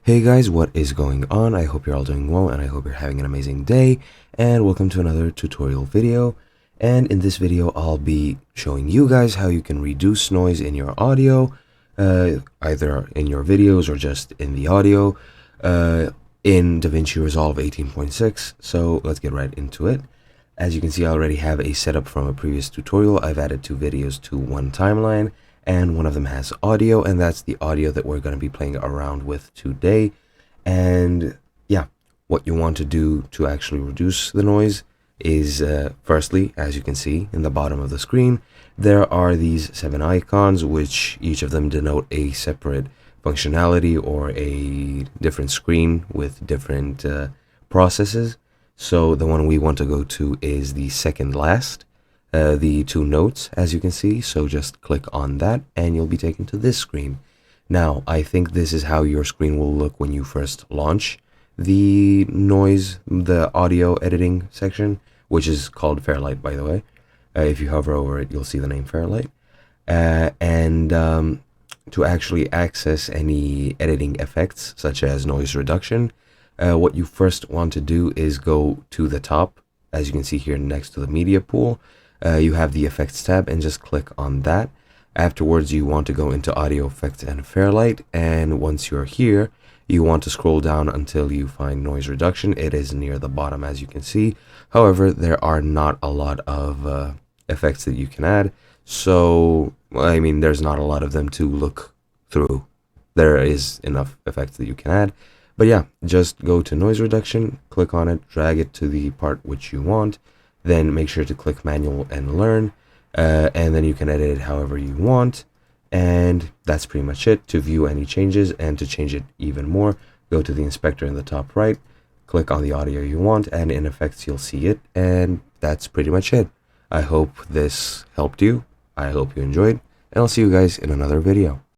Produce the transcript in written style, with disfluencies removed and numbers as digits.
Hey guys, what is going on? I hope you're all doing well and I hope you're having an amazing day, and welcome to another tutorial video. And in this video I'll be showing you guys how you can reduce noise in your audio, either in your videos or just in the audio, in Davinci Resolve 18.6. So let's get right into it. As you can see, I already have a setup from a previous tutorial. I've added two videos to one timeline, and one of them has audio, and that's the audio that we're going to be playing around with today. And yeah, what you want to do to actually reduce the noise is, firstly, as you can see in the bottom of the screen, there are these 7 icons, which each of them denote a separate functionality or a different screen with different processes. So the one we want to go to is the second last, the two notes, as you can see. So just click on that and you'll be taken to this screen. Now, I think this is how your screen will look when you first launch the audio editing section, which is called Fairlight, by the way. If you hover over it, you'll see the name Fairlight. To actually access any editing effects, such as noise reduction, what you first want to do is go to the top. As you can see here next to the media pool, you have the effects tab, and just click on that. Afterwards, you want to go into audio effects and Fairlight, and once you're here, you want to scroll down until you find noise reduction. It is near the bottom, as you can see. However, there are not a lot of effects that you can add, so I mean, there's not a lot of them to look through. There is enough effects that you can add. But yeah, just go to noise reduction, click on it, drag it to the part which you want, then make sure to click manual and learn, and then you can edit it however you want. And that's pretty much it. To view any changes and to change it even more, go to the inspector in the top right, click on the audio you want, and in effects you'll see it. And that's pretty much it. I hope this helped you. I hope you enjoyed, and I'll see you guys in another video.